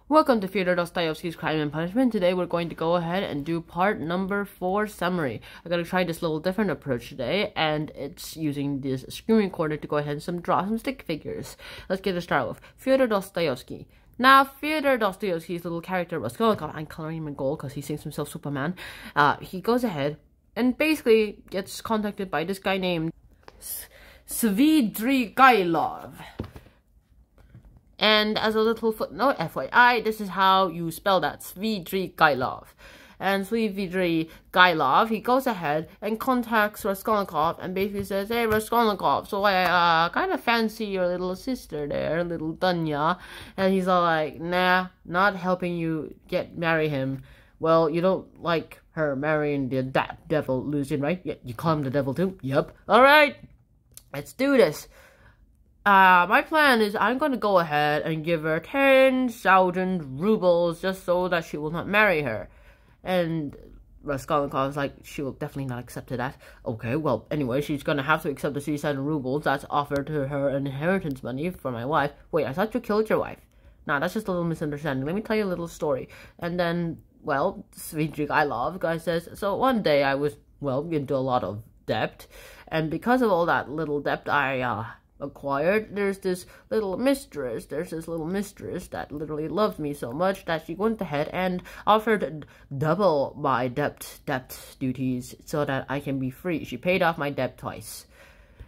Welcome to Fyodor Dostoyevsky's Crime and Punishment. Today we're going to go ahead and do part number 4 summary. I'm going to try this little different approach today, and it's using this screen recorder to go ahead and draw some stick figures. Let's get it started with Fyodor Dostoyevsky. Now, Fyodor Dostoyevsky's little character, Raskolnikov, I'm coloring him in gold because he thinks himself Superman. He goes ahead and basically gets contacted by this guy named Svidrigailov. And as a little footnote, FYI, this is how you spell that, Svidrigailov. And Svidrigailov, he goes ahead and contacts Raskolnikov and basically says, "Hey, Raskolnikov, so I kind of fancy your little sister there, little Dunya." And he's all like, "Nah, not helping you marry him. Well, you don't like her marrying that devil Lucian, right? Yeah, you call him the devil too? Yep. Alright, let's do this. My plan is I'm going to go ahead and give her 10,000 rubles just so that she will not marry her." And Raskolnikov's like, she will definitely not accept that. Okay, well, anyway, she's going to have to accept the 3,000 rubles that's offered to her inheritance money for my wife. Wait, I thought you killed your wife. Nah, that's just a little misunderstanding. Let me tell you a little story. And then, well, Svidrigailov guy says, "So one day I was, well, into a lot of debt. And because of all that little debt I, acquired, there's this little mistress that literally loves me so much that she went ahead and offered double my debt duties so that I can be free. She paid off my debt twice."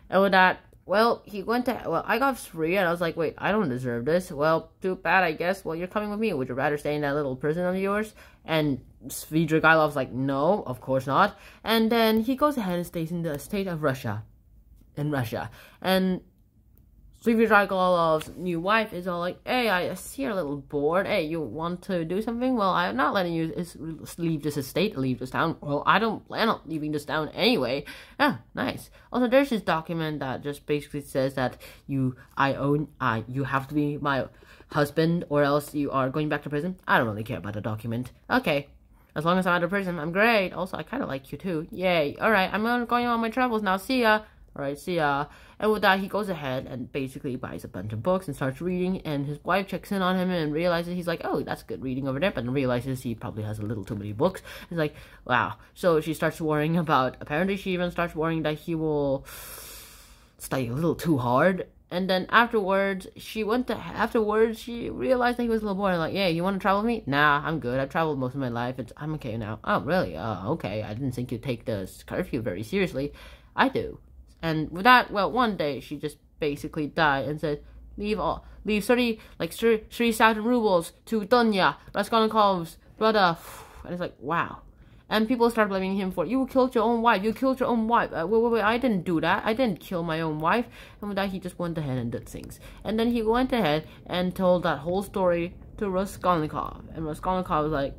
And with that, well, I got free, and I was like, wait, I don't deserve this. Well, too bad, I guess. Well, you're coming with me. Would you rather stay in that little prison of yours? And Svidrigailov's like, no, of course not. And then he goes ahead and stays in the state of Russia. And Svidrigailov's new wife is all like, "Hey, I see you're a little bored. Hey, you want to do something? Well, I'm not letting you leave this estate, leave this town. Well, I don't plan on leaving this town anyway." Ah, nice. Also, there's this document that just basically says that you have to be my husband or else you are going back to prison. I don't really care about the document. Okay. As long as I'm out of prison, I'm great. Also, I kind of like you too. Yay. Alright, I'm going on my travels now. See ya. Alright, see ya. And with that, he goes ahead and basically buys a bunch of books and starts reading, and his wife checks in on him and realizes, he's like, "Oh, that's good reading over there," but then realizes he probably has a little too many books. He's like, wow. So she starts worrying apparently she even starts worrying that he will study a little too hard. And then afterwards, she realized that he was a little bored, and like, "Yeah, you want to travel with me?" "Nah, I'm good. I've traveled most of my life. I'm okay now." "Oh, really? Okay. I didn't think you'd take the curfew very seriously." "I do." And with that, well, one day she just basically died and said, leave 3,000 rubles to Dunya, Raskolnikov's brother. And it's like, wow. And people start blaming him for, "You killed your own wife. You killed your own wife." Wait, I didn't do that. I didn't kill my own wife. And with that, he just went ahead and did things. And then he went ahead and told that whole story to Raskolnikov. And Raskolnikov was like,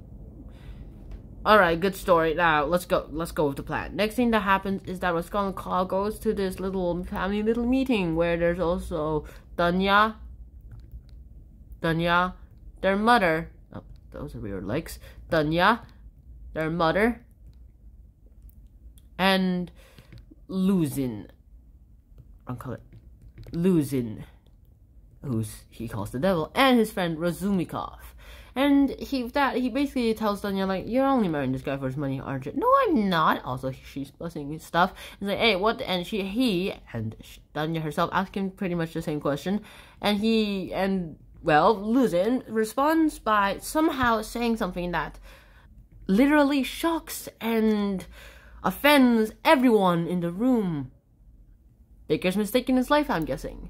"Alright, good story. Now, let's go with the plan." Next thing that happens is that Raskolnikov goes to this little family meeting where there's also Dunya, their mother. Oh, those are weird legs. Dunya, their mother, and Luzin. I'll call it Luzin, he calls the devil, and his friend Razumikov. And he basically tells Dunya, like, "You're only marrying this guy for his money, aren't you?" "No, I'm not." Also, she's busting his stuff. He's like, "Hey, what?" And Dunya herself asked him pretty much the same question. And Luzin responds by somehow saying something that literally shocks and offends everyone in the room. Baker's mistake in his life, I'm guessing.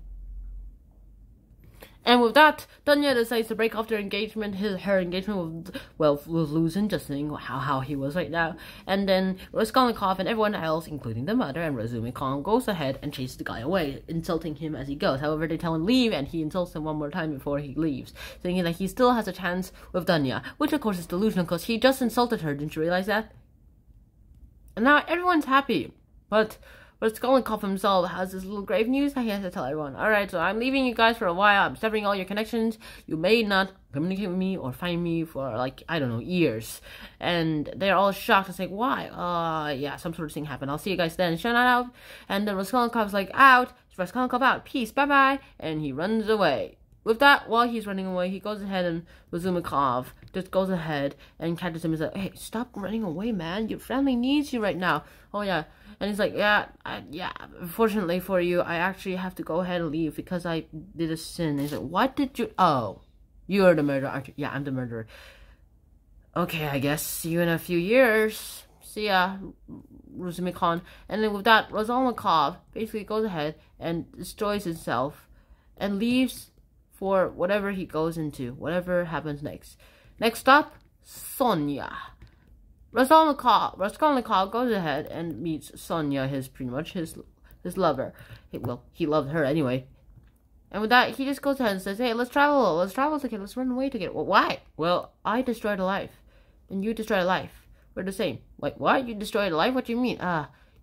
And with that, Dunya decides to break off their engagement, her engagement with Luzin, just saying how he was right now. And then Raskolnikov and everyone else, including the mother and Razumikov, goes ahead and chases the guy away, insulting him as he goes. However, they tell him leave, and he insults them one more time before he leaves, saying that he still has a chance with Dunya, which of course is delusional because he just insulted her. Didn't you realize that? And now everyone's happy, but Raskolnikov himself has this little grave news that he has to tell everyone. "Alright, so I'm leaving you guys for a while. I'm severing all your connections. You may not communicate with me or find me for, like, I don't know, years." And they're all shocked and say, "Why?" Yeah, some sort of thing happened. I'll see you guys then." Shut out. And then Raskolnikov's like, "Out. Raskolnikov out. Peace. Bye-bye." And he runs away. with that, while he's running away, he goes ahead and Razumikov just goes ahead and catches him and says, hey, stop running away, man. Your family needs you right now. Oh, yeah. And he's like, yeah, unfortunately for you, I actually have to go ahead and leave because I did a sin. And he's like, what did you... Oh, you're the murderer, aren't you? Yeah, I'm the murderer. Okay, I guess see you in a few years. See ya, Razumikov. And then with that, Razumikov basically goes ahead and destroys himself and leaves for whatever he goes into, whatever happens next. Next stop, Sonya. Raskolnikov goes ahead and meets Sonya, pretty much his lover. He loved her anyway. And with that, he just goes ahead and says, hey, let's travel together, let's run away together. Well, why? Well, I destroyed a life, and you destroyed a life. We're the same. Like, what? You destroyed a life? What do you mean?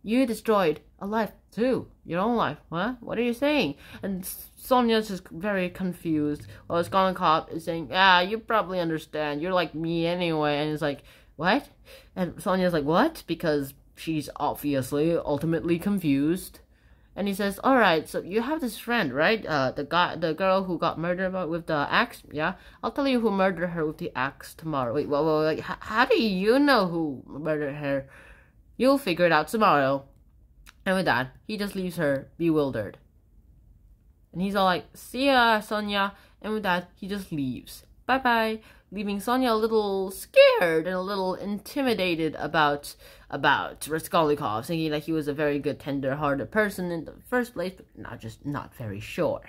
You destroyed a life too. Your own life. What? What are you saying? And Sonya's just very confused. While Raskolnikov is saying, you probably understand. You're like me anyway. And he's like, what? And Sonya's like, what? Because she's obviously ultimately confused. And he says, alright, so you have this friend, right? The girl who got murdered with the axe? Yeah? I'll tell you who murdered her with the axe tomorrow. Wait, how do you know who murdered her? You'll figure it out tomorrow. And with that, he just leaves her bewildered. And he's all like, see ya, Sonya. And with that, he just leaves. Bye-bye. Leaving Sonya a little scared and a little intimidated about Raskolnikov, thinking that he was a very good, tender-hearted person in the first place, but not very sure.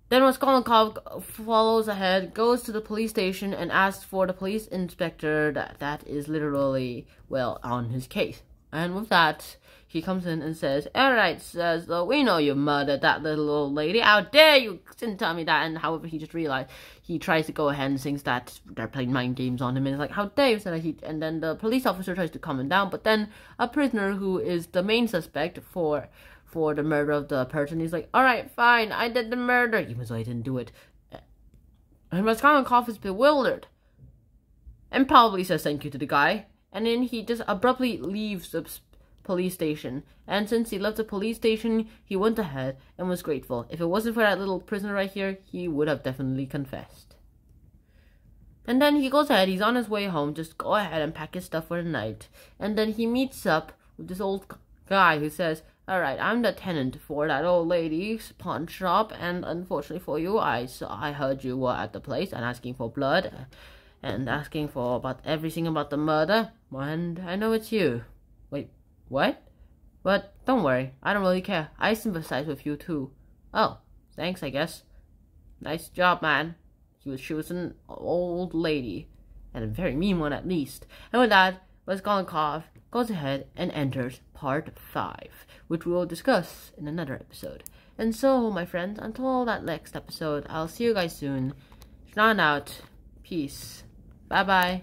Then Raskolnikov follows ahead, goes to the police station, and asks for the police inspector that is literally, well, on his case. And with that, he comes in and says, alright, says, we know you murdered that little old lady. How dare you didn't tell me that? And however, he just realized, he tries to go ahead and thinks that they're playing mind games on him. And it's like, how dare you say that? And then the police officer tries to calm him down. But then a prisoner who is the main suspect for the murder of the person, he's like, alright, fine, I did the murder. Even though I didn't do it. And Raskolnikov is bewildered. And probably says thank you to the guy. And then he just abruptly leaves the police station. And since he left the police station, he went ahead and was grateful. If it wasn't for that little prisoner right here, he would have definitely confessed. And then he goes ahead, he's on his way home, just go ahead and pack his stuff for the night. And then he meets up with this old guy who says, alright, I'm the tenant for that old lady's pawn shop, and unfortunately for you, I heard you were at the place and asking for blood. And asking for about everything about the murder, and I know it's you. Wait, what? But don't worry, I don't really care. I sympathize with you too. Oh, thanks, I guess. Nice job, man. She was an old lady, and a very mean one at least. And with that, Raskolnikov goes ahead and enters part 5, which we will discuss in another episode. And so, my friends, until that next episode, I'll see you guys soon. Shnan out. Peace. Bye-bye.